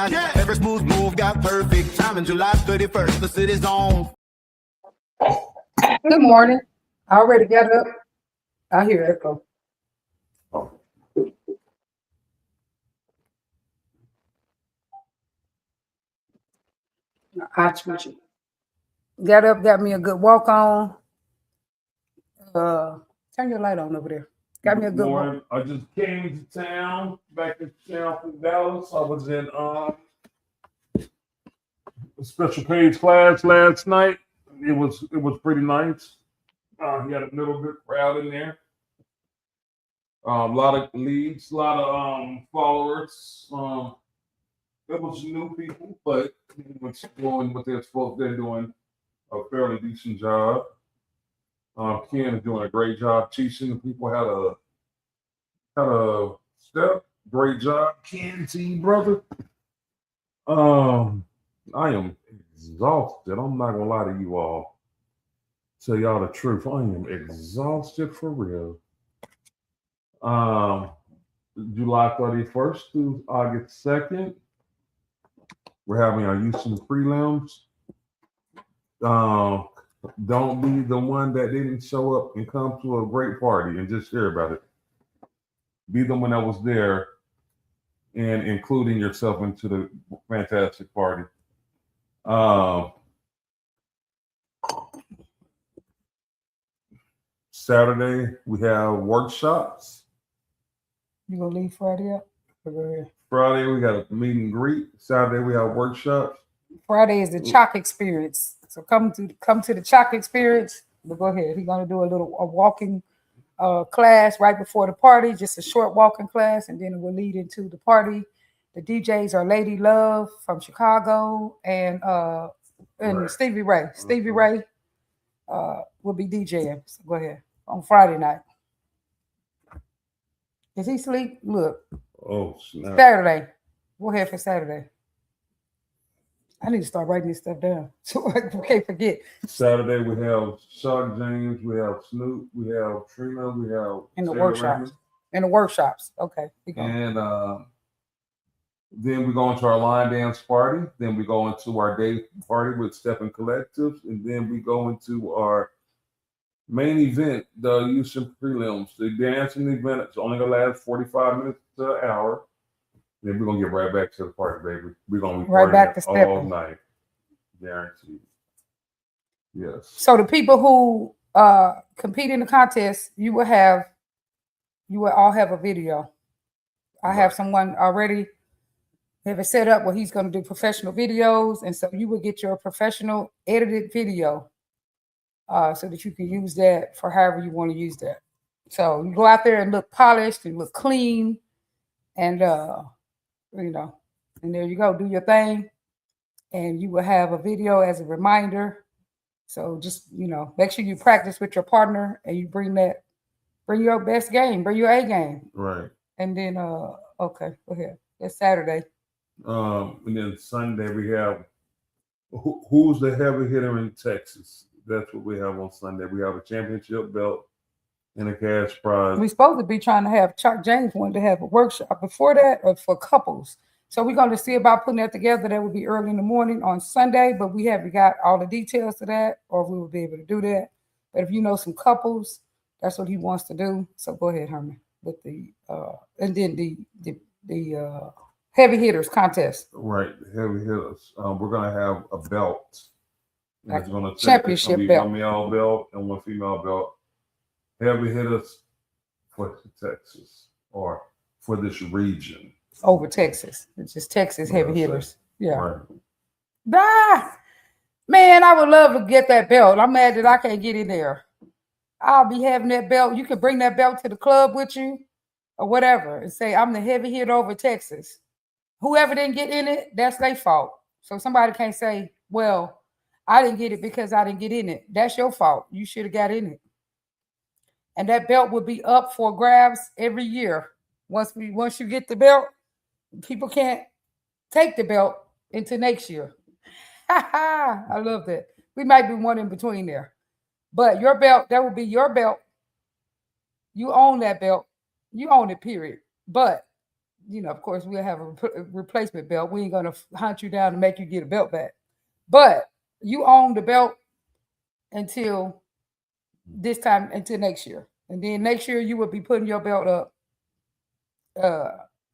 eyes. Yeah. Every smooth move got perfect time. July 31st, the city's on. Good morning. I already got up. I hear echo. I switch it. Got up, got me a good walk on. Turn your light on over there. Got me a good morning. I just came to town, back in town from Dallas. I was in a special page class last night. It was pretty nice. He had a little bit crowd in there. A lot of leads, a lot of followers. It was new people, but what's doing what they're supposed, they're doing a fairly decent job. Ken is doing a great job teaching. People had a step. Great job, Ken T, brother. I am exhausted. I'm not gonna lie to you all. Tell y'all the truth. I am exhausted for real. July 31st through August 2nd, we're having our Houston prelims. Don't be the one that didn't show up and come to a great party and just hear about it. Be the one that was there and including yourself into the fantastic party. Saturday, we have workshops. You gonna leave Friday up? Friday, we got a meet and greet. Saturday, we have workshops. Friday is the Chalk Experience. So come to the Chalk Experience. But go ahead. He's gonna do a walking class right before the party, just a short walking class, and then it will lead into the party. The DJs are Lady Love from Chicago and right. Stevie Ray. Stevie Ray will be DJing. So go ahead on Friday night. Is he asleep? Look. Oh, snap. Saturday. Go ahead for Saturday. I need to start writing this stuff down so I can't forget. Saturday we have Shock James, we have Snoop, we have Trina, we have in the workshops. In the workshops, okay. And then we go into our line dance party. Then we go into our day party with Stephen Collectives, and then we go into our main event, the Houston prelims. The dancing event is only gonna last 45 minutes to an hour. Then we're gonna get right back to the party, baby. We're gonna be right back to all night, guaranteed. Yes. So the people who compete in the contest, you will all have a video. I have someone already have it set up where he's going to do professional videos, and so you will get your professional edited video, so that you can use that for however you want to use that. So you go out there and look polished and look clean, and and there you go, do your thing, and you will have a video as a reminder. So just, make sure you practice with your partner and you bring your best game, bring your A game. Right. And then, okay, go ahead. That's Saturday. And then Sunday we have, who's the heavy hitter in Texas? That's what we have on Sunday. We have a championship belt and a cash prize. We're supposed to be trying to have Chuck James wanted to have a workshop before that, or for couples. So we're going to see about putting that together. That would be early in the morning on Sunday, but we haven't got all the details to that, or if we will be able to do that. But if you know some couples, that's what he wants to do. So go ahead, Herman, with the and then the heavy hitters contest. Right, heavy hitters. We're going to have a belt. Like it's going to championship belt. One male belt and one female belt. Heavy hitters for Texas, or for this region. Over Texas. It's just Texas heavy hitters. Yeah. Right. Man, I would love to get that belt. I'm mad that I can't get in there. I'll be having that belt. You can bring that belt to the club with you or whatever and say, I'm the heavy hitter over Texas. Whoever didn't get in it, that's their fault. So somebody can't say, well, I didn't get it because I didn't get in it. That's your fault. You should have got in it. And that belt will be up for grabs every year. Once you get the belt, people can't take the belt into next year. I love that. We might be one in between there. But your belt, that will be your belt. You own that belt. You own it, period. But you know, of course, we'll have a replacement belt. We ain't gonna hunt you down and make you get a belt back. But you own the belt until this time, until next year, and then next year you will be putting your belt up,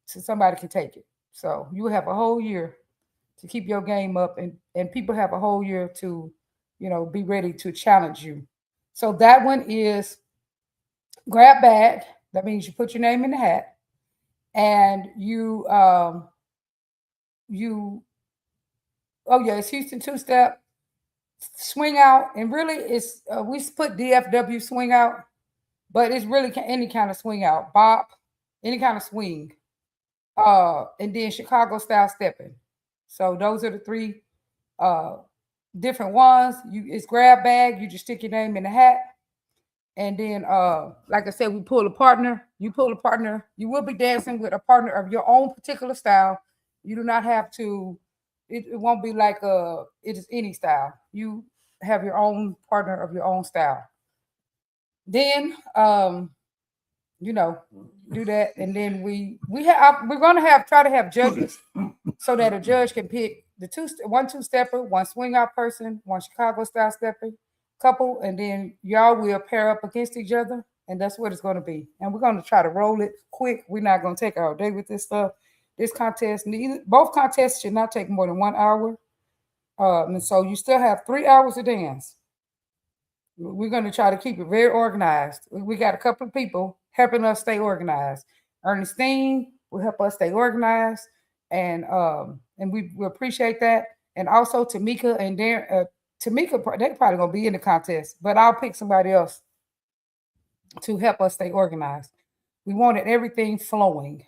so somebody can take it. So you have a whole year to keep your game up, and people have a whole year to, you know, be ready to challenge you. So that one is grab bag. That means you put your name in the hat, and you oh yeah, it's Houston two step, swing out, and really it's we put DFW swing out, but it's really any kind of swing out, bop, any kind of swing, and then Chicago style stepping. So those are the three uh different ones. It's grab bag, you just stick your name in the hat, and then like I said, we pull a partner. You pull a partner. You will be dancing with a partner of your own particular style. You do not have to. It won't be like it is any style. You have your own partner of your own style. Then you know, do that, and then we're gonna try to have judges so that a judge can pick the one two stepper, one swing out person, one Chicago style stepper couple, and then y'all will pair up against each other, and that's what it's going to be. And we're going to try to roll it quick. We're not going to take our day with this stuff. This contest, both contests should not take more than 1 hour. And so you still have 3 hours to dance. We're going to try to keep it very organized. We got a couple of people helping us stay organized. Ernestine will help us stay organized, and we appreciate that. And also Tamika and Darren. Tamika, they're probably gonna be in the contest, but I'll pick somebody else to help us stay organized. We wanted everything flowing,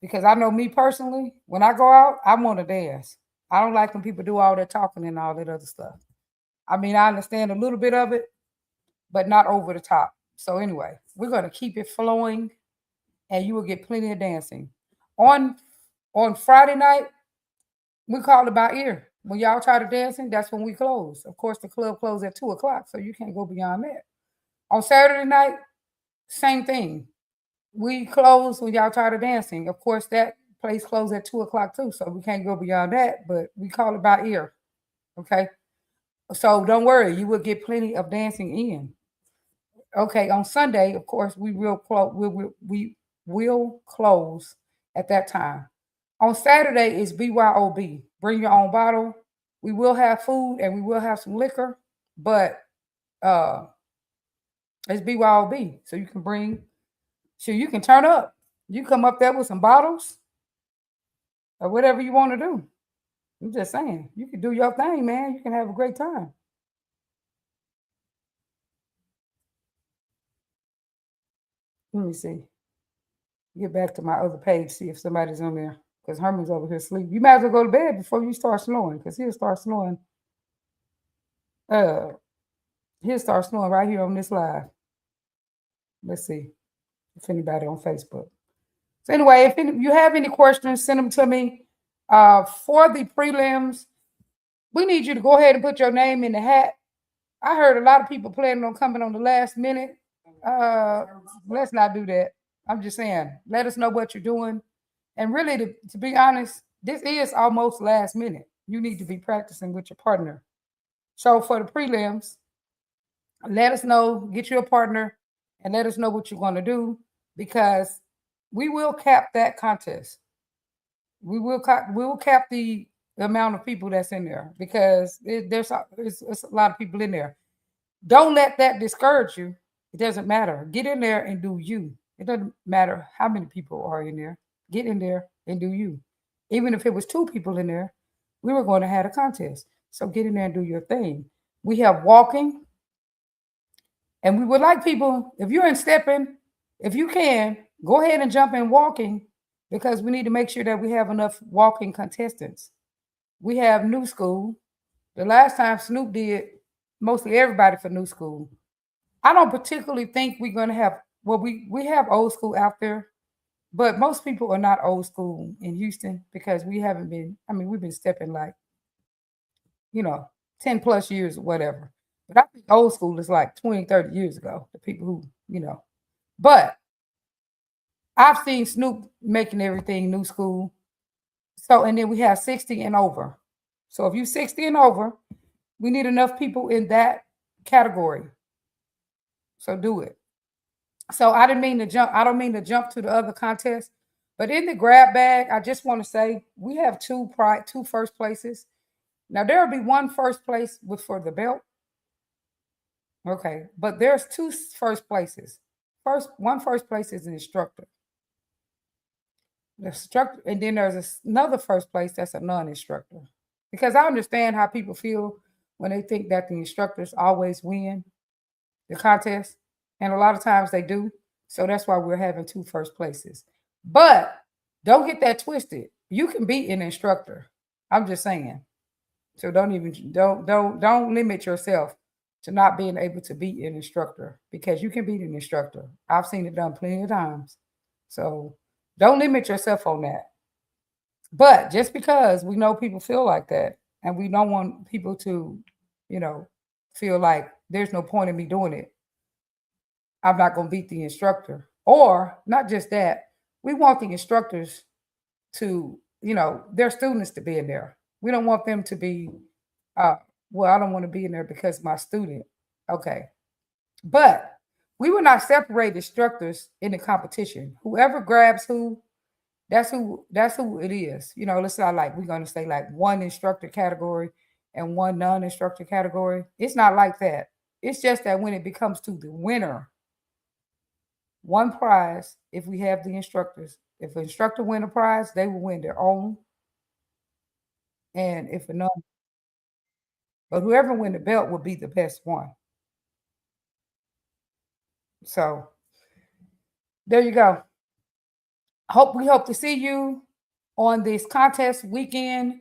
because I know me personally, when I go out, I want to dance. I don't like when people do all that talking and all that other stuff. I mean, I understand a little bit of it, but not over the top. So anyway, we're gonna keep it flowing, and you will get plenty of dancing. On Friday night, we call it by ear. When y'all try to dancing, that's when we close. Of course, the club closes at 2:00, so you can't go beyond that. On Saturday night, same thing. We close when y'all try to dancing. Of course, that place closes at 2:00 too, so we can't go beyond that. But we call it by ear. Okay, so don't worry, you will get plenty of dancing in. Okay, on Sunday, of course, we will close. We will close at that time. On Saturday is BYOB. Bring your own bottle. We will have food and we will have some liquor, but it's BYOB. So you can you can turn up. You come up there with some bottles or whatever you want to do. I'm just saying, you can do your thing, man. You can have a great time. Let me see. Get back to my other page, see if somebody's on there. Because Herman's over here asleep. You might as well go to bed before you start snoring, because he'll start snoring. He'll start snoring right here on this live. Let's see if anybody on Facebook. So anyway, if you have any questions, send them to me. For the prelims, we need you to go ahead and put your name in the hat. I heard a lot of people planning on coming on the last minute. Let's not do that. I'm just saying, let us know what you're doing. And really, to be honest, this is almost last minute. You need to be practicing with your partner. So for the prelims, let us know, get you a partner, and let us know what you're going to do, because we will cap that contest. We will cap the amount of people that's in there, because there's a lot of people in there. Don't let that discourage you. It doesn't matter. Get in there and do you. It doesn't matter how many people are in there. Get in there and do you. Even if it was 2 people in there, we were going to have a contest. So get in there and do your thing. We have walking. And we would like people, if you're in stepping, if you can, go ahead and jump in walking, because we need to make sure that we have enough walking contestants. We have new school. The last time Snoop did mostly everybody for new school. I don't particularly think we're going to have, well, we have old school out there. But most people are not old school in Houston, because we haven't been, we've been stepping like, 10 plus years or whatever. But I think old school is like 20, 30 years ago, the people who, but I've seen Snoop making everything new school. So, and then we have 60 and over. So if you're 60 and over, we need enough people in that category. So do it. So I didn't mean to jump. I don't mean to jump to the other contest, but in the grab bag, I just want to say we have two first places. Now there will be one first place for the belt. Okay, but there's two first places. One first place is an instructor. The instructor, and then there's another first place that's a non-instructor. Because I understand how people feel when they think that the instructors always win the contest, and a lot of times they do. So that's why we're having two first places. But don't get that twisted. You can beat an instructor. I'm just saying. So don't limit yourself to not being able to beat an instructor, because you can beat an instructor. I've seen it done plenty of times. So don't limit yourself on that. But just because we know people feel like that, and we don't want people to, feel like there's no point in me doing it, I'm not going to beat the instructor. Or not just that, we want the instructors to, their students to be in there. We don't want them to be, well, I don't want to be in there because my student. Okay. But we will not separate instructors in the competition. Whoever grabs who, that's who it is. Let's not we're going to say one instructor category and one non-instructor category. It's not like that. It's just that when it becomes to the winner, one prize, if we have the instructors, if an instructor win a prize, they will win their own. And if another, but whoever win the belt will be the best one. So there you go. We hope to see you on this contest weekend.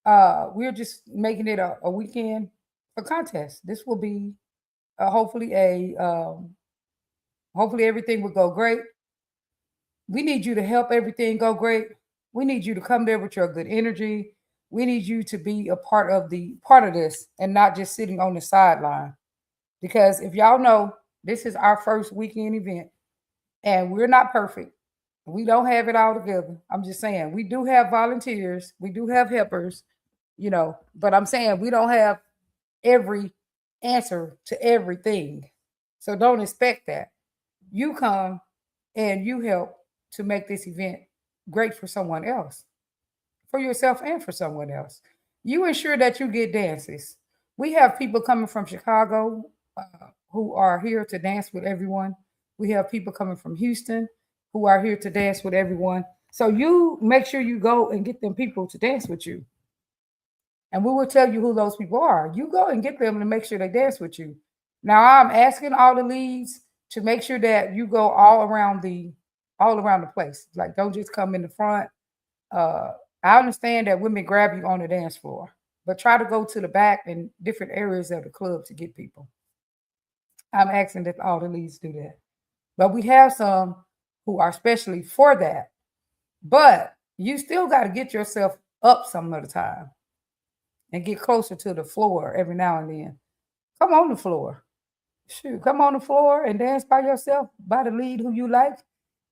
We're just making it a weekend for contest. This will be hopefully everything will go great. We need you to help everything go great. We need you to come there with your good energy. We need you to be a part of this and not just sitting on the sideline. Because if y'all know, this is our first weekend event and we're not perfect. We don't have it all together. I'm just saying, we do have volunteers. We do have helpers, but I'm saying we don't have every answer to everything. So don't expect that. You come and you help to make this event great for someone else, for yourself and for someone else. You ensure that you get dances. We have people coming from Chicago who are here to dance with everyone. We have people coming from Houston who are here to dance with everyone. So you make sure you go and get them people to dance with you. And we will tell you who those people are. You go and get them to make sure they dance with you. Now I'm asking all the leads to make sure that you go all around the place. Don't just come in the front. I understand that women grab you on the dance floor, but try to go to the back and different areas of the club to get people. I'm asking that all the leads do that. But we have some who are specially for that. But you still got to get yourself up some of the time and get closer to the floor every now and then. Come on the floor. Shoot, come on the floor and dance by yourself, by the lead who you like.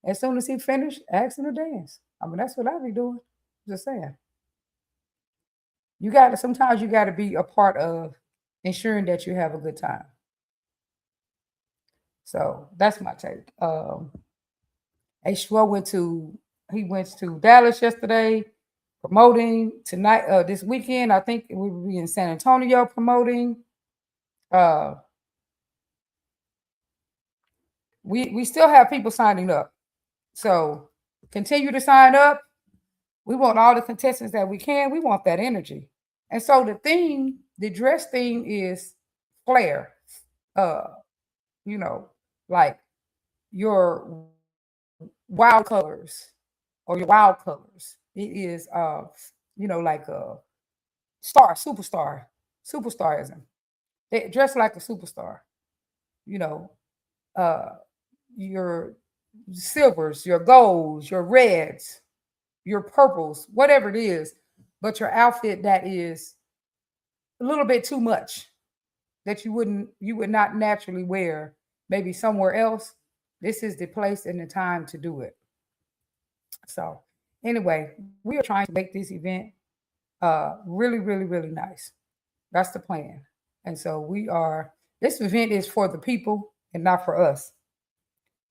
As soon as he finished, ask him to dance. I mean, that's what I be doing. Just saying. Sometimes you got to be a part of ensuring that you have a good time. So that's my take. H2O went to Dallas yesterday, promoting tonight, this weekend. I think we will be in San Antonio promoting. We still have people signing up. So continue to sign up. We want all the contestants that we can. We want that energy. And so the dress theme is flair. Like your wild colors or your wild colors. It is like a superstarism. They dress like a superstar. Your silvers, your golds, your reds, your purples, whatever it is, but your outfit that is a little bit too much that you would not naturally wear maybe somewhere else. This is the place and the time to do it. So anyway, we are trying to make this event really, really, really nice. That's the plan. And so this event is for the people and not for us.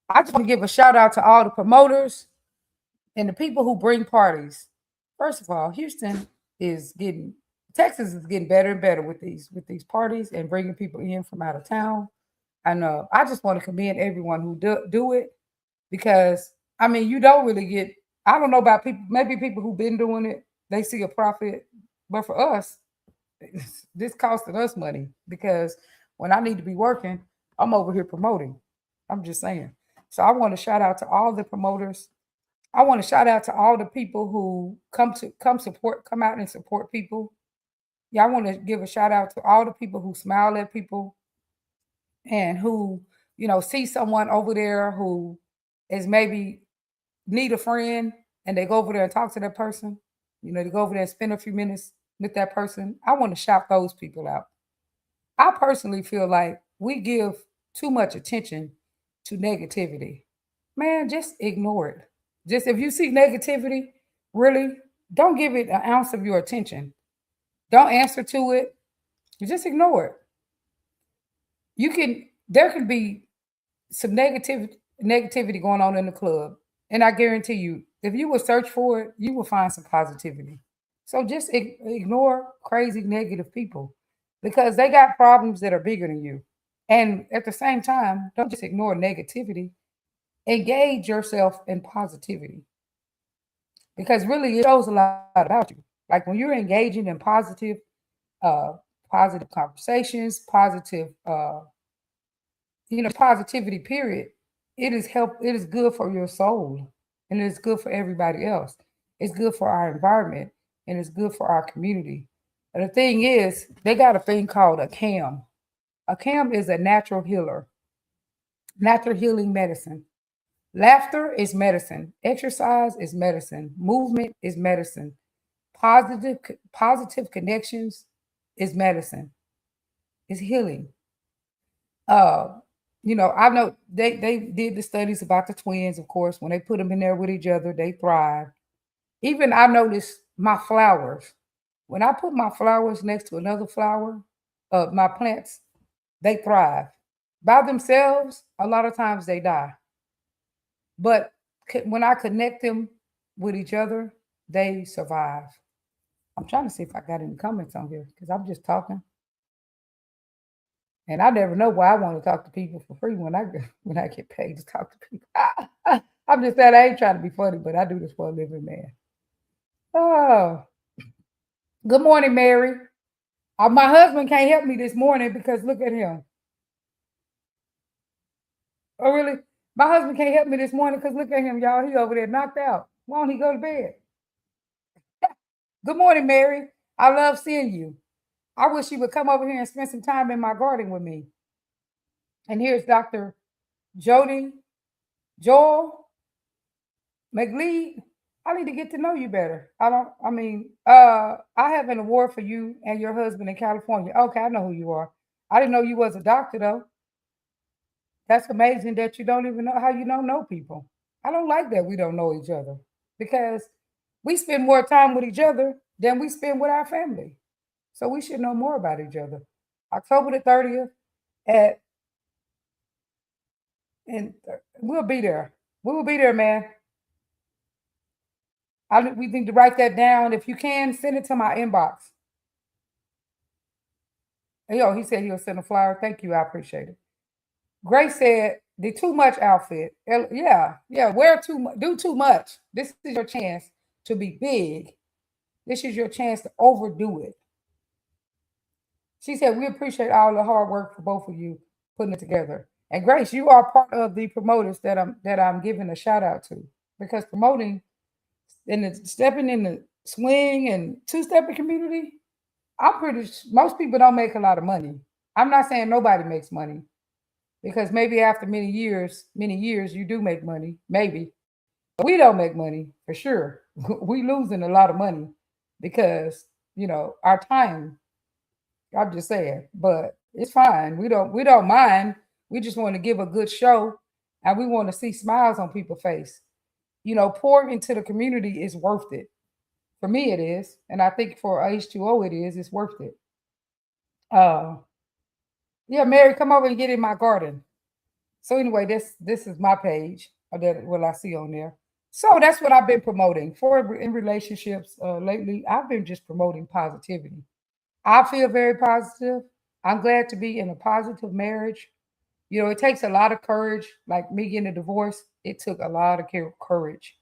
I just want to give a shout out to all the promoters and the people who bring parties. First of all, Texas is getting better and better with these parties and bringing people in from out of town. And I just want to commend everyone who do it, because I mean, you don't really get. I don't know about people. Maybe people who've been doing it, they see a profit, but for us, this costing us money, because when I need to be working, I'm over here promoting. I'm just saying. So I want to shout out to all the promoters. I want to shout out to all the people who come out and support people. Yeah, I want to give a shout out to all the people who smile at people and who, see someone over there who is maybe need a friend, and they go over there and talk to that person. They go over there and spend a few minutes with that person. I want to shout those people out. I personally feel like we give too much attention to negativity. Man, just ignore it. Just if you see negativity, really, don't give it an ounce of your attention. Don't answer to it. You just ignore it. There could be some negativity going on in the club. And I guarantee you, if you would search for it, you will find some positivity. So just ignore crazy negative people, because they got problems that are bigger than you. And at the same time, don't just ignore negativity. Engage yourself in positivity, because really it shows a lot about you. Like when you're engaging in positive conversations, positivity, period. It is good for your soul, and it's good for everybody else. It's good for our environment, and it's good for our community. And the thing is, they got a thing called a CAM. A CAM is a natural healer, natural healing medicine. Laughter is medicine. Exercise is medicine. Movement is medicine. Positive connections is medicine. It's healing. I know they did the studies about the twins, of course. When they put them in there with each other, they thrive. Even I noticed my flowers. When I put my flowers next to another flower, my plants, they thrive. By themselves, a lot of times they die. But when I connect them with each other, they survive. I'm trying to see if I got any comments on here, because I'm just talking. And I never know why I want to talk to people for free when I get paid to talk to people. I'm just saying, I ain't trying to be funny, but I do this for a living, man. Oh, good morning, Mary. My husband can't help me this morning because look at him. Oh, really? My husband can't help me this morning because look at him, y'all. He over there knocked out. Why don't he go to bed? Good morning, Mary. I love seeing you. I wish you would come over here and spend some time in my garden with me. And here's Dr. Joel McLeod. I need to get to know you better. I have an award for you and your husband in California. Okay, I know who you are. I didn't know you was a doctor, though. That's amazing that you don't even know how you don't know people. I don't like that we don't know each other, because we spend more time with each other than we spend with our family. So we should know more about each other. October the 30th and we'll be there. We will be there, man. We need to write that down. If you can, send it to my inbox. He said he'll send a flyer. Thank you. I appreciate it. Grace said, the too much outfit. Yeah. Wear too much. Do too much. This is your chance to be big. This is your chance to overdo it. She said, we appreciate all the hard work for both of you putting it together. And Grace, you are part of the promoters that I'm giving a shout out to, because promoting and stepping in the swing and two-stepping community, most people don't make a lot of money. I'm not saying nobody makes money, because maybe after many years, you do make money, maybe. But we don't make money for sure. We losing a lot of money because, our time. I'm just saying, but it's fine. We don't mind. We just want to give a good show, and we want to see smiles on people's face. pour into the community is worth it. For me, it is. And I think for H2O, it is. It's worth it. Yeah, Mary, come over and get in my garden. So anyway, this is my page that what I see on there. So that's what I've been promoting for in relationships lately. I've been just promoting positivity. I feel very positive. I'm glad to be in a positive marriage. It takes a lot of courage. Like me getting a divorce, it took a lot of courage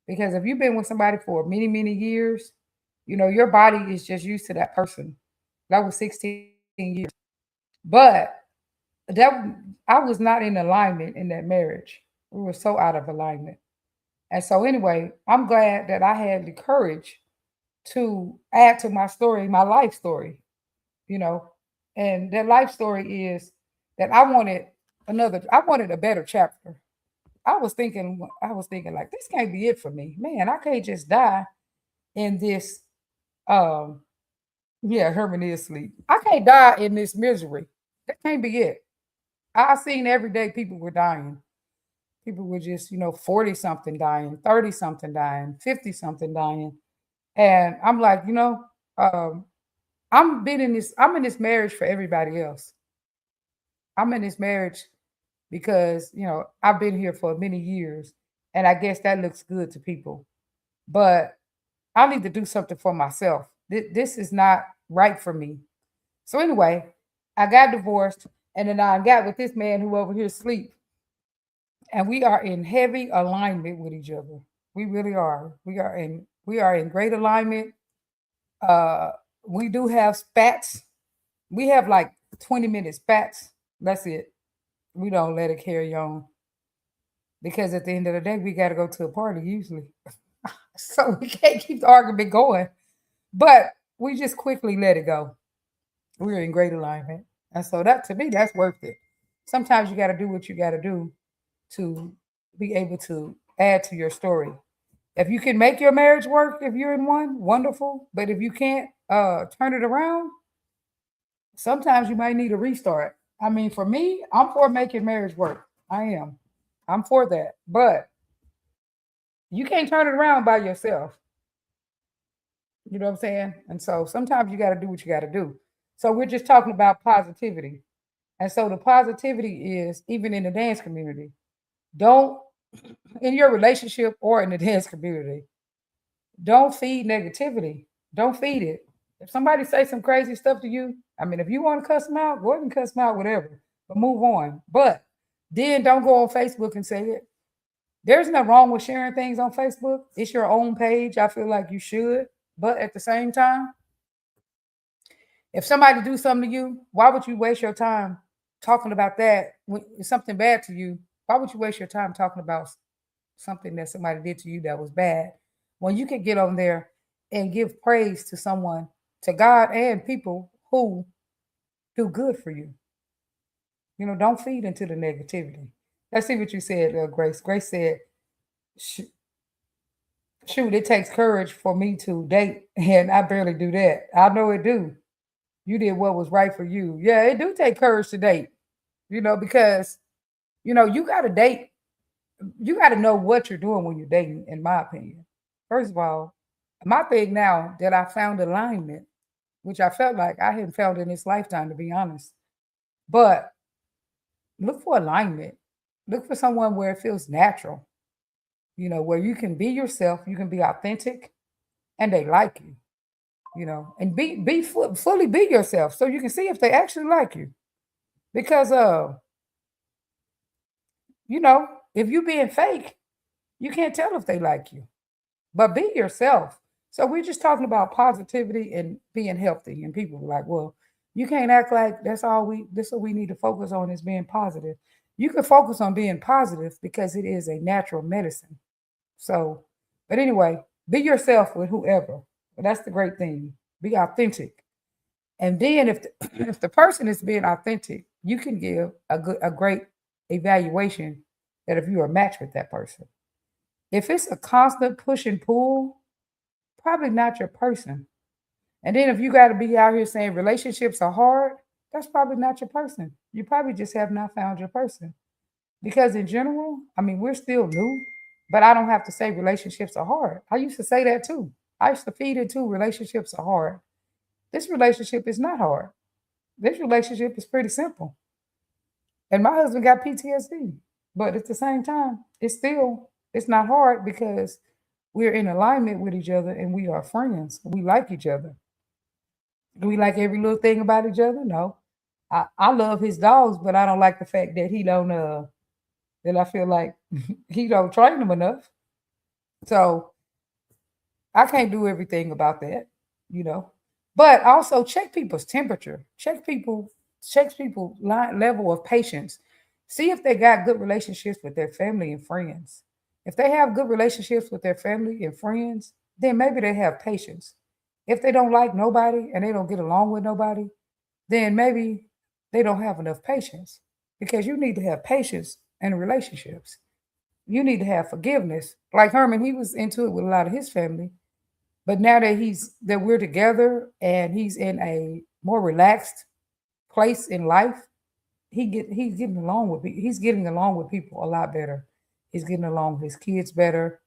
because if you've been with somebody for many, many years, your body is just used to that person. That was 16 years, but that I was not in alignment in that marriage. We were so out of alignment. And so anyway, I'm glad that I had the courage to add to my story, my life story, you know. And that life story is that I wanted a better chapter. I was thinking like this can't be it for me. Man, I can't just die in this um Herman is asleep. I can't die in this misery. That can't be it. I seen every day people were dying. People were just, 40 something dying, 30 something dying, 50 something dying. And I'm like, um, I'm in this marriage for everybody else. I'm in this marriage because, I've been here for many years and I guess that looks good to people. But I need to do something for myself. This is not right for me. So anyway, I got divorced and then I got with this man who over here sleep. And we are in heavy alignment with each other. We really are. We are in great alignment. Uh we do have spats. We have like 20-minute spats. That's it. We don't let it carry on because at the end of the day, we got to go to a party usually. So we can't keep the argument going. But we just quickly let it go. We're in great alignment. And so that to me, that's worth it. Sometimes you got to do what you got to do to be able to add to your story. If you can make your marriage work, if you're in one, wonderful. But if you can't turn it around, sometimes you might need a restart. I mean, for me, I'm for making marriage work. I am. I'm for that. But you can't turn it around by yourself. You know what I'm saying? And so sometimes you got to do what you got to do. So we're just talking about positivity. And so the positivity is even in the dance community. Don't in your relationship or in the dance community, don't feed negativity. Don't feed it. If somebody say some crazy stuff to you, I mean, if you want to cuss them out, go ahead and cuss them out, whatever. But move on. But then don't go on Facebook and say it. There's nothing wrong with sharing things on Facebook. It's your own page. I feel like you should. But at the same time, if somebody do something to you, why would you waste your time talking about that? When it's something bad to you, why would you waste your time talking about something that somebody did to you that was bad when you can get on there and give praise to someone, to God and people who do good for you? Don't feed into the negativity. Let's see what you said, Grace. Grace said, shoot, it takes courage for me to date, and I barely do that. I know it do. You did what was right for you. Yeah, it do take courage to date, because, you got to date. You got to know what you're doing when you're dating, in my opinion. First of all, my thing now that I found alignment, which I felt like I hadn't found in this lifetime, to be honest. But look for alignment. Look for someone where it feels natural, where you can be yourself, you can be authentic, and they like you, and fully be yourself so you can see if they actually like you. Because if you being fake, you can't tell if they like you. But be yourself. So we're just talking about positivity and being healthy. And people are like, well, you can't act like this is what we need to focus on is being positive. You can focus on being positive because it is a natural medicine. So, but anyway, be yourself with whoever. That's the great thing. Be authentic. And then if the person is being authentic, you can give a great evaluation that if you are matched with that person. If it's a constant push and pull, probably not your person. And then if you got to be out here saying relationships are hard, that's probably not your person. You probably just have not found your person. Because in general, I mean, we're still new. But I don't have to say relationships are hard. I used to say that too. I used to feed it too. Relationships are hard. This relationship is not hard. This relationship is pretty simple. And my husband got PTSD. But at the same time, it's not hard because we're in alignment with each other and we are friends. We like each other. Do we like every little thing about each other? No. I love his dogs, but I don't like the fact that he don't that I feel like he don't train them enough. So I can't do everything about that, you know. But also check people's temperature. Check people level of patience. See if they got good relationships with their family and friends. If they have good relationships with their family and friends, then maybe they have patience. If they don't like nobody and they don't get along with nobody, then maybe they don't have enough patience because you need to have patience in relationships. You need to have forgiveness. Like Herman, he was into it with a lot of his family, but now that we're together and he's in a more relaxed place in life, he's getting along with he's getting along with people a lot better. He's getting along with his kids better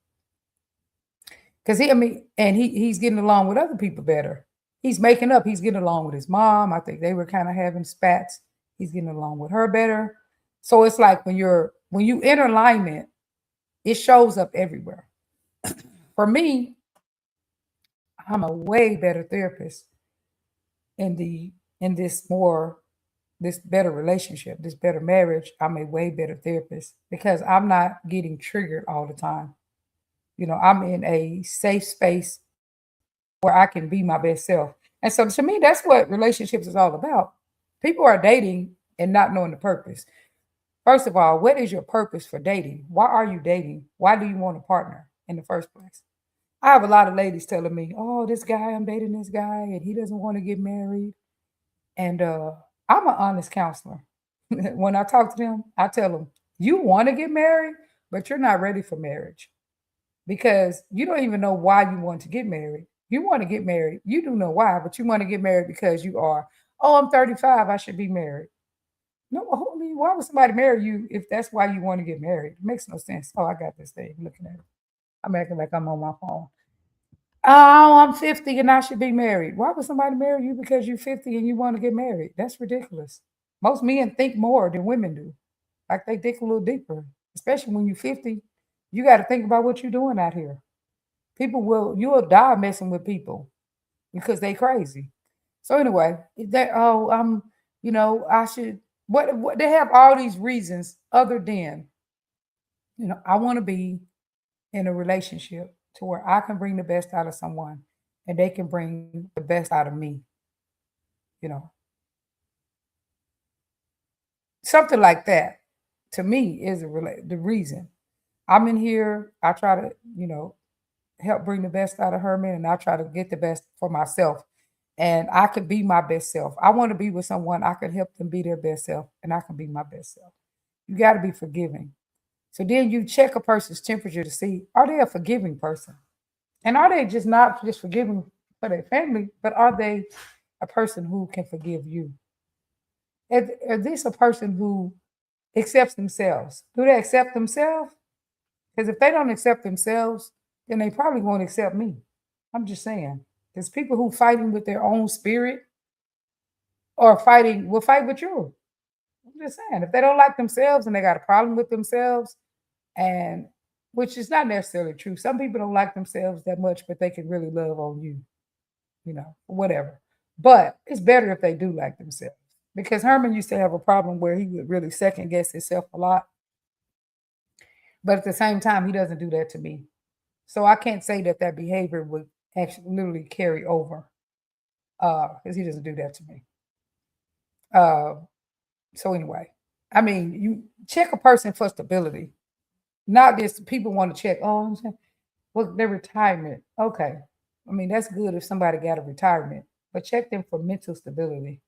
because he's getting along with other people better. He's making up. He's getting along with his mom. I think they were kind of having spats. He's getting along with her better. So it's like when you in alignment, it shows up everywhere. For me, I'm a way better therapist in this better relationship, this better marriage. I'm a way better therapist because I'm not getting triggered all the time. You know, I'm in a safe space where I can be my best self. And so to me, that's what relationships is all about. People are dating and not knowing the purpose. First of all, what is your purpose for dating? Why are you dating? Why do you want a partner in the first place? I have a lot of ladies telling me, oh, I'm dating this guy and he doesn't want to get married. And I'm an honest counselor. When I talk to them, I tell them, you want to get married, but you're not ready for marriage because you don't even know why you want to get married. You want to get married. You do know why, but you want to get married because you are, oh, I'm 35. I should be married. No, I mean, why would somebody marry you if that's why you want to get married? It makes no sense. Oh, I got this thing looking at it. I'm acting like I'm on my phone. Oh, I'm 50 and I should be married. Why would somebody marry you because you're 50 and you want to get married? That's ridiculous. Most men think more than women do. Like they think a little deeper, especially when you're 50. You got to think about what you're doing out here. You will die messing with people because they crazy. So anyway, I should, what they have all these reasons other than, I want to be in a relationship to where I can bring the best out of someone and they can bring the best out of me. You know, something like that to me is the reason I'm in here. I try to, help bring the best out of Herman and I try to get the best for myself. And I could be my best self. I want to be with someone I can help them be their best self and I can be my best self. You got to be forgiving. So then you check a person's temperature to see, are they a forgiving person? And are they just not just forgiving for their family, but are they a person who can forgive you? Is this a person who accepts themselves? Do they accept themselves? Because if they don't accept themselves, then they probably won't accept me. I'm just saying. There's people who fighting with their own spirit or will fight with you. I'm just saying. If they don't like themselves and they got a problem with themselves, and which is not necessarily true. Some people don't like themselves that much, but they can really love on you, whatever. But it's better if they do like themselves. Because Herman used to have a problem where he would really second guess himself a lot. But at the same time, he doesn't do that to me. So I can't say that behavior would actually literally carry over because he doesn't do that to me. So anyway, I mean, you check a person for stability. Not just people want to check, I'm saying, well, their retirement. Okay. I mean, that's good if somebody got a retirement, but check them for mental stability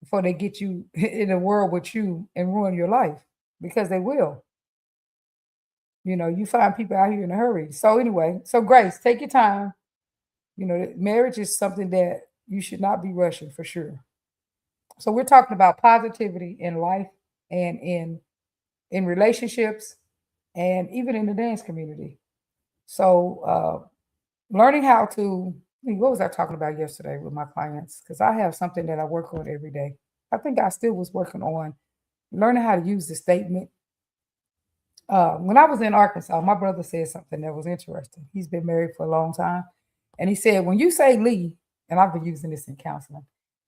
before they get you in a world with you and ruin your life because they will. You find people out here in a hurry. So anyway, Grace, take your time. Marriage is something that you should not be rushing for sure. So we're talking about positivity in life and in relationships and even in the dance community. So learning how to, what was I talking about yesterday with my clients? Because I have something that I work on every day. I think I still was working on learning how to use the statement. When I was in Arkansas, my brother said something that was interesting. He's been married for a long time. And he said, when you say Lee, and I've been using this in counseling,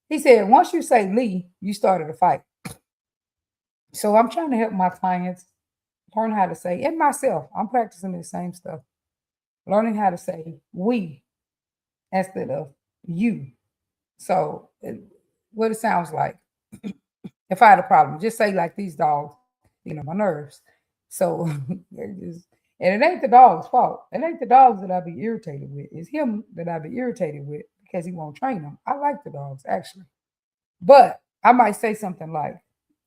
he said, once you say Lee, you started a fight. So I'm trying to help my clients learn how to say, and myself, I'm practicing the same stuff, learning how to say we instead of you. So what it sounds like, if I had a problem, just say like these dogs, my nerves. So they're just, and it ain't the dog's fault. It ain't the dogs that I be irritated with. It's him that I be irritated with because he won't train them. I like the dogs actually, but I might say something like,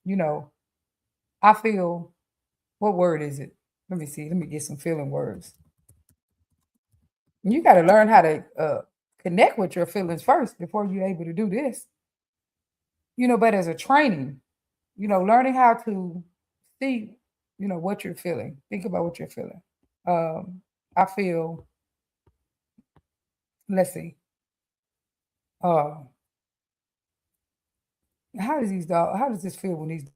you know, I feel. What word is it? Let me see. Let me get some feeling words. You got to learn how to connect with your feelings first before you're able to do this. But as a training, learning how to see, what you're feeling. Think about what you're feeling. I feel, let's see. Uh, how does this feel when these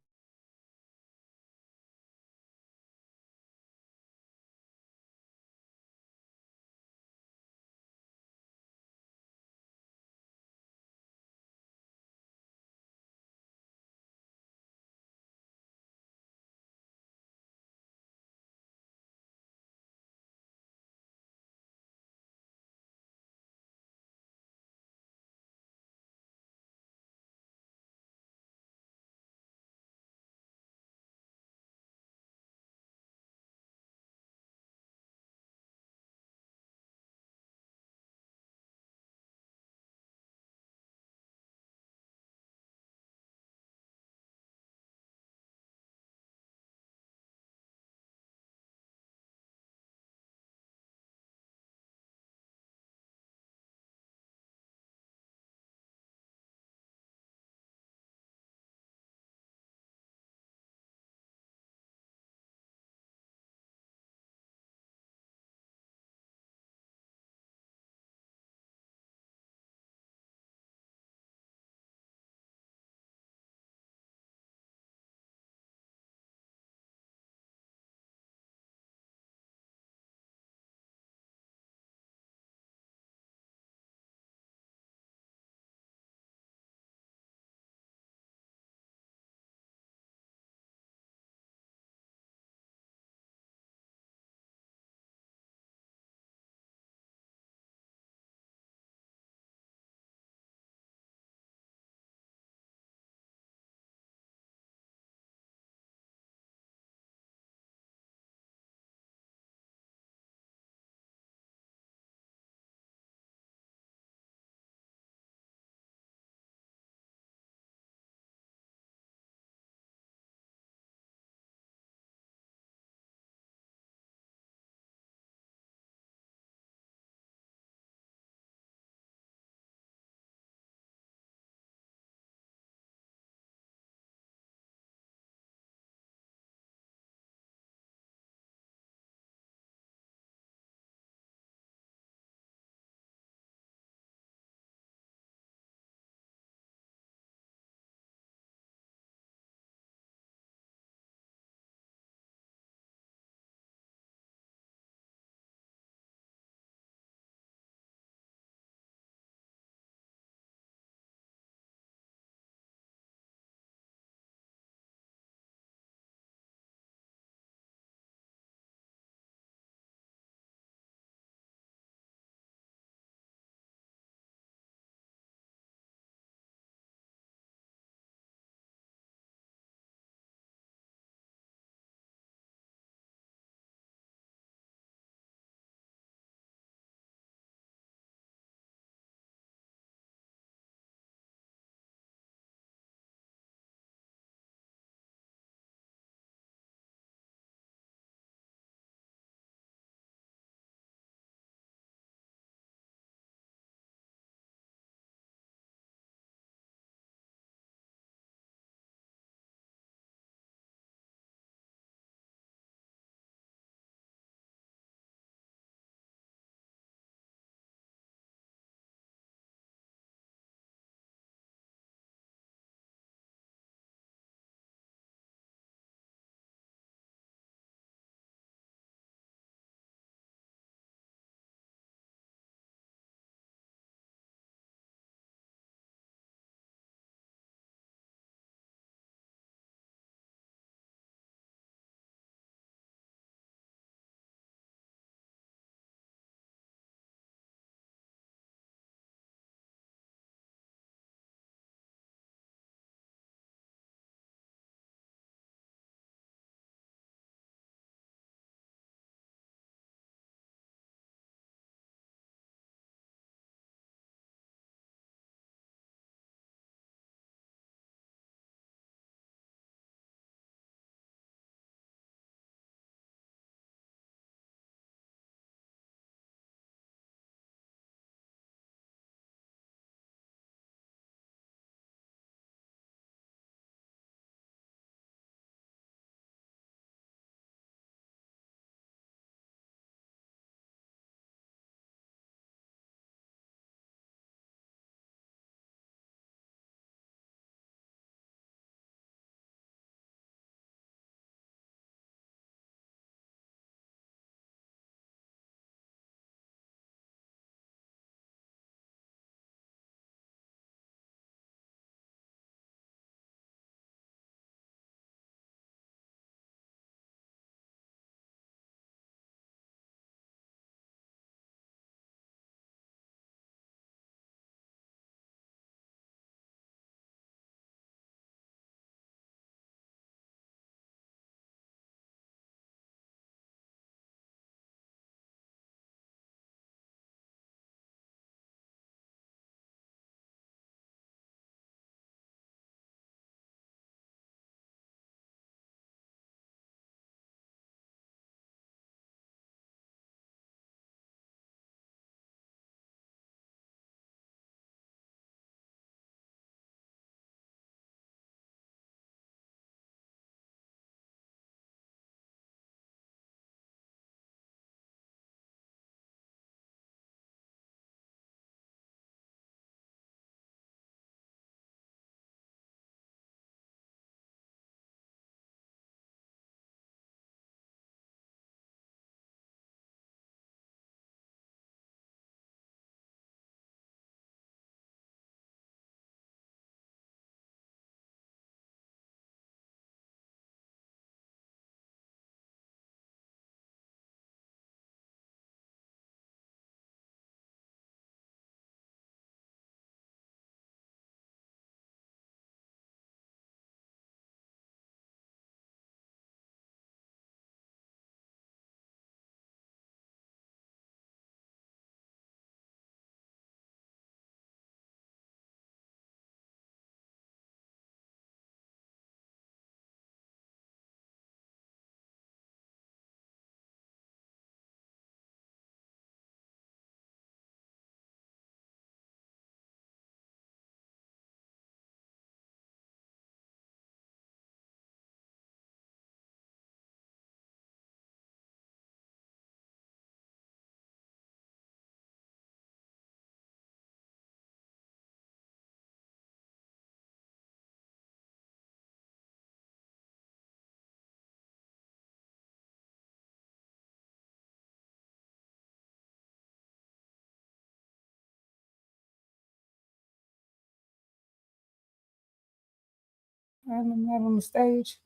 I'm not on the stage.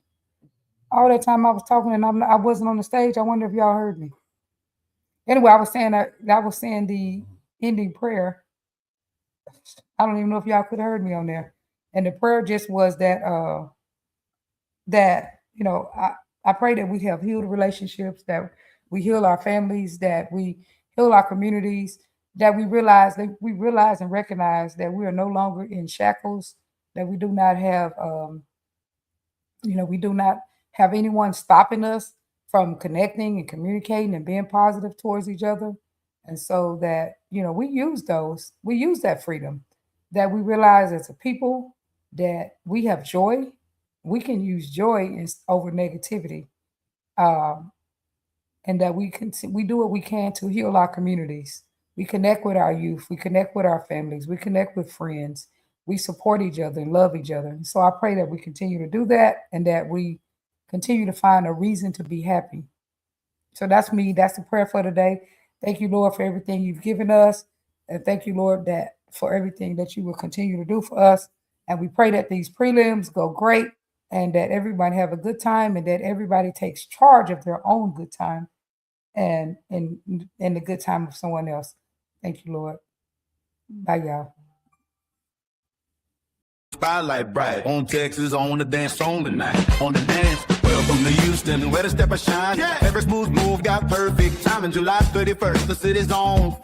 All that time I was talking and I wasn't on the stage. I wonder if y'all heard me. Anyway, I was saying the ending prayer. I don't even know if y'all could have heard me on there. And the prayer just was that I pray that we have healed relationships, that we heal our families, that we heal our communities, that we realize and recognize that we are no longer in shackles, that we do not have we do not have anyone stopping us from connecting and communicating and being positive towards each other. And so that, we use that freedom, that we realize as a people that we have joy. We can use joy over negativity. And that we do what we can to heal our communities. We connect with our youth. We connect with our families. We connect with friends. We support each other and love each other. And so I pray that we continue to do that and that we continue to find a reason to be happy. So that's me. That's the prayer for today. Thank you, Lord, for everything you've given us. And thank you, Lord, that for everything that you will continue to do for us. And we pray that these prelims go great and that everybody have a good time and that everybody takes charge of their own good time and the good time of someone else. Thank you, Lord. Bye, y'all. Spotlight bright on Texas, on the dance song tonight. On the dance, welcome to Houston, where the step I shine. Every smooth move got perfect time. July 31st, the city's on.